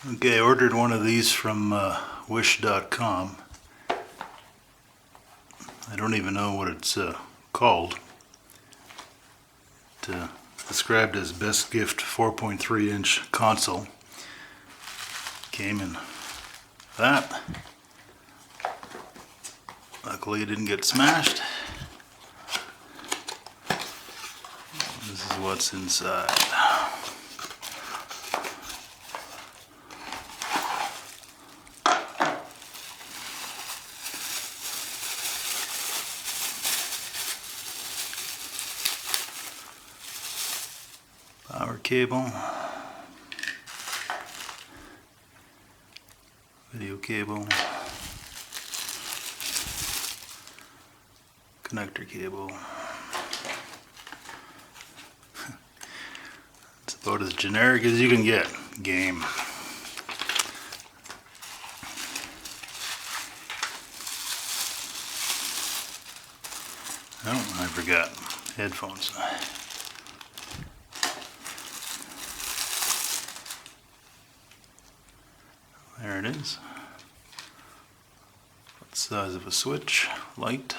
Okay, I ordered one of these from wish.com. I don't even know what it's called. It's described as best gift 4.3 inch console. Came in that. Luckily it didn't get smashed. This is what's inside. Power cable, video cable, connector cable. It's about as generic as you can get. Game. Oh, I forgot. Headphones. There it is. What size of a switch? Light.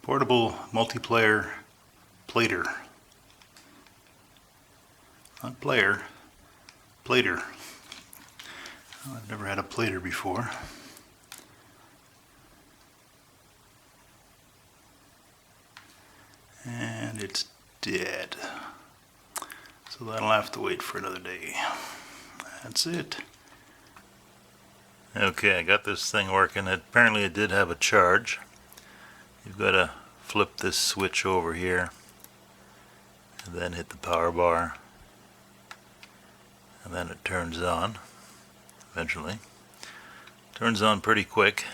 Portable multiplayer plater. Not player, plater. Oh, I've never had a plater before. And it's dead. So that'll have to wait for another day. That's it. Okay, I got this thing working. Apparently it did have a charge. You've got to flip this switch over here and then hit the power bar, and then it turns on eventually. Turns on pretty quick.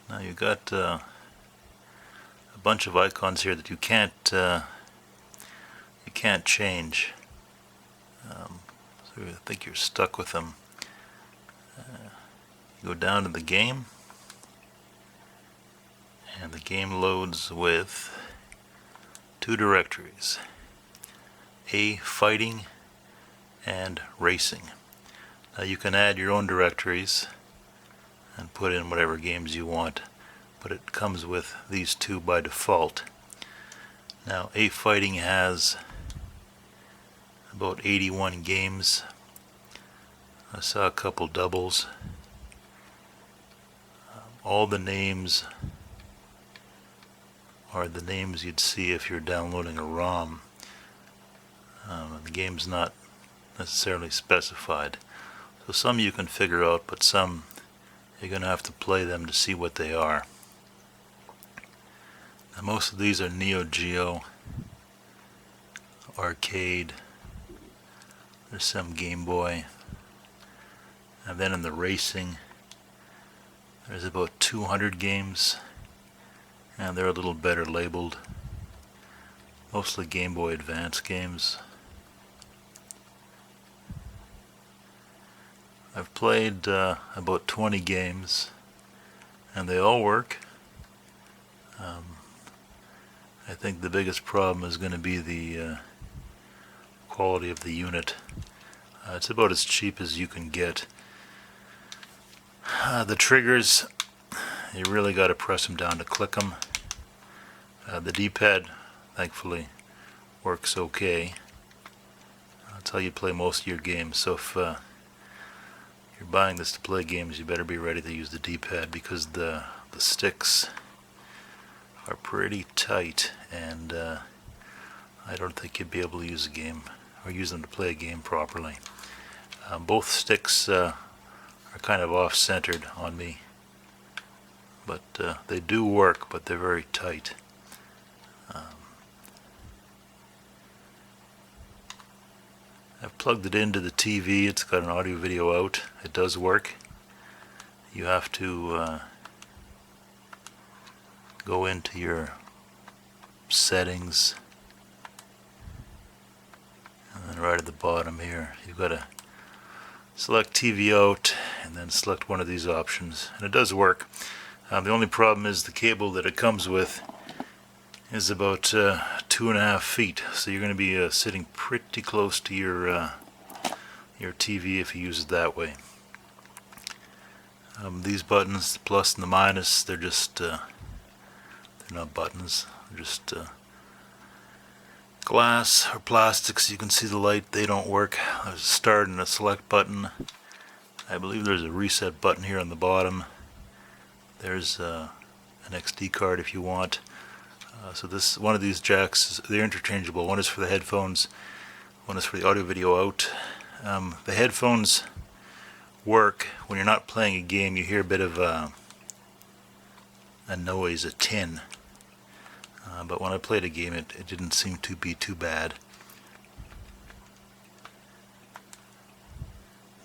Now you've got a bunch of icons here that you can't change. So I think you're stuck with them. You go down to the game, and the game loads with two directories: A, fighting, and racing. Now you can add your own directories and put in whatever games you want, but it comes with these two by default. Now A Fighting has about 81 games. I saw a couple doubles. All the names are the names you'd see if you're downloading a ROM. The game's not necessarily specified. So some you can figure out, but some you're going to have to play them to see what they are. Now most of these are Neo Geo, arcade, there's some Gameboy, and then in the racing there's about 200 games, and they're a little better labeled, mostly Game Boy Advance games. I've played about 20 games, and they all work. I think the biggest problem is going to be the quality of the unit. It's about as cheap as you can get. The triggers, you really got to press them down to click them. The D-pad, thankfully, works okay. That's how you play most of your games. So if you're buying this to play games, you better be ready to use the D-pad, because the sticks are pretty tight, and I don't think you'd be able to use a game or use them to play a game properly. Both sticks are kind of off-centered on me, but they do work, but they're very tight. I've plugged it into the TV. It's got an audio video out. It does work. You have to go into your settings, and then right at the bottom here you've got to select TV out and then select one of these options, and it does work. The only problem is the cable that it comes with is about 2 2.5 feet, so you're going to be sitting pretty close to your TV if you use it that way. These buttons, the plus and the minus, they're just they're not buttons, they're just glass or plastics. You can see the light, they don't work. There's a start and a select button. I believe there's a reset button here on the bottom. There's an XD card if you want. So this one of these jacks, they're interchangeable. One is for the headphones, one is for the audio video out. The headphones work when you're not playing a game. You hear a bit of a noise, a tin. But when I played a game, it didn't seem to be too bad.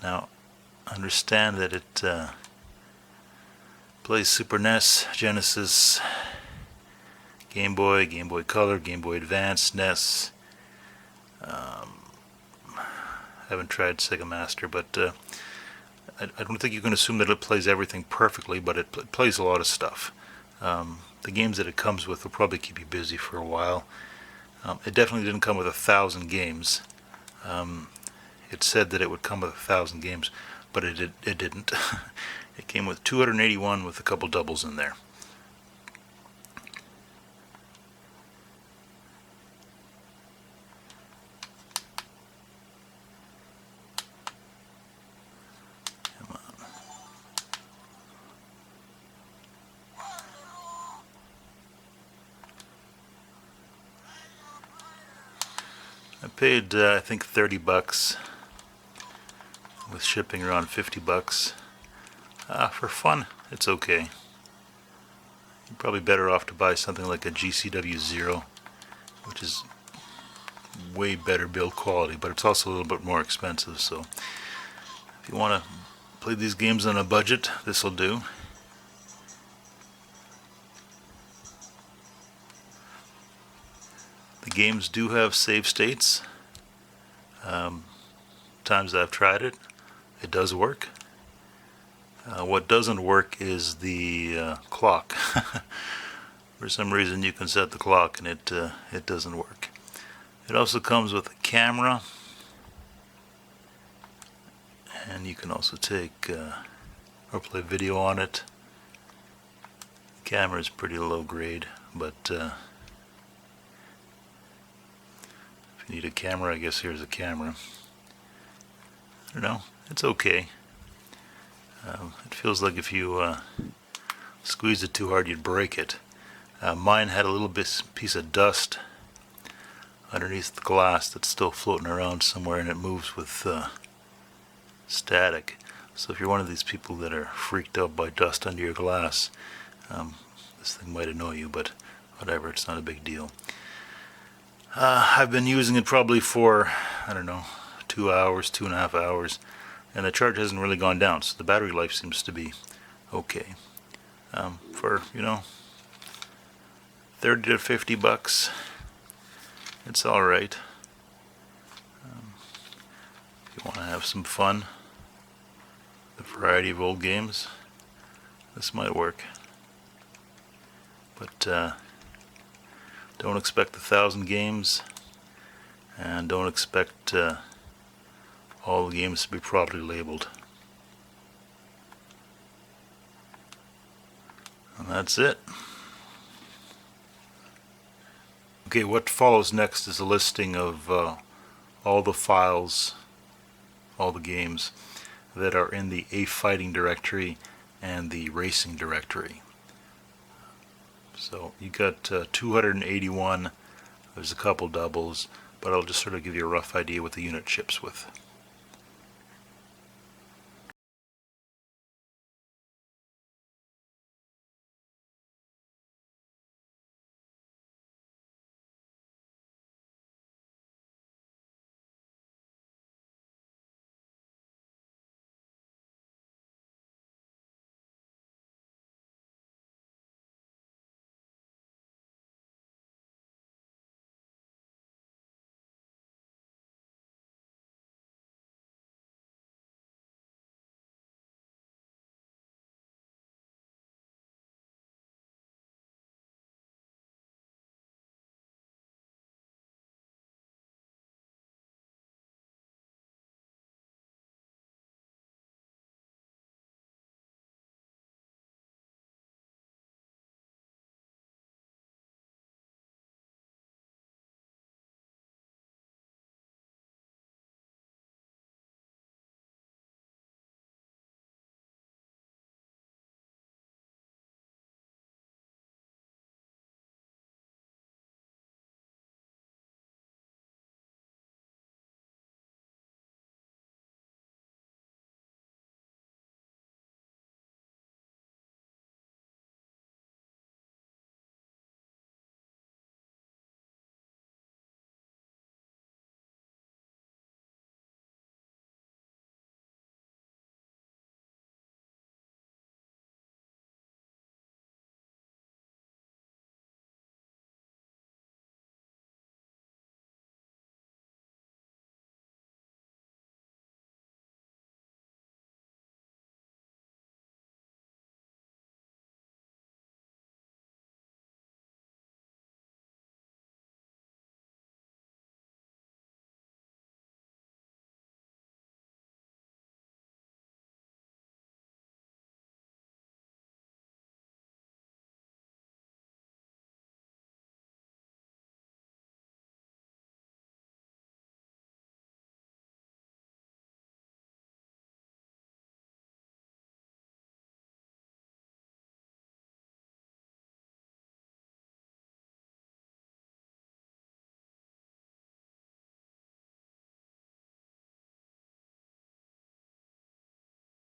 Now, understand that it plays Super NES, Genesis, Game Boy, Game Boy Color, Game Boy Advance, NES. Haven't tried Sega Master, but I don't think you can assume that it plays everything perfectly, but it plays a lot of stuff. The games that it comes with will probably keep you busy for a while. It definitely didn't come with 1,000 games. It said that it would come with 1,000 games, but it didn't. It came with 281 with a couple doubles in there. I paid I think $30 with shipping around $50. For fun, it's okay. You're probably better off to buy something like a GCW Zero, which is way better build quality, but it's also a little bit more expensive. So if you want to play these games on a budget, this will do. The games do have save states. Times I've tried it, it does work. What doesn't work is the clock. For some reason you can set the clock and it doesn't work. It also comes with a camera, and you can also take or play video on it. The camera is pretty low grade, but if you need a camera, I guess here's a camera. I don't know, it's okay. It feels like if you squeeze it too hard, you'd break it. Mine had a little piece of dust underneath the glass that's still floating around somewhere, and it moves with static. So if you're one of these people that are freaked out by dust under your glass, this thing might annoy you, but whatever, it's not a big deal. I've been using it probably for, I don't know, 2 hours, 2.5 hours, and the charge hasn't really gone down, so the battery life seems to be okay. For, you know, $30 to $50, it's alright. If you want to have some fun, the variety of old games, this might work. But don't expect 1,000 games, and don't expect all the games to be properly labeled. And that's it. Okay, what follows next is a listing of all the files, all the games that are in the A Fighting directory and the Racing directory. So you got 281, there's a couple doubles, but I'll just sort of give you a rough idea what the unit ships with.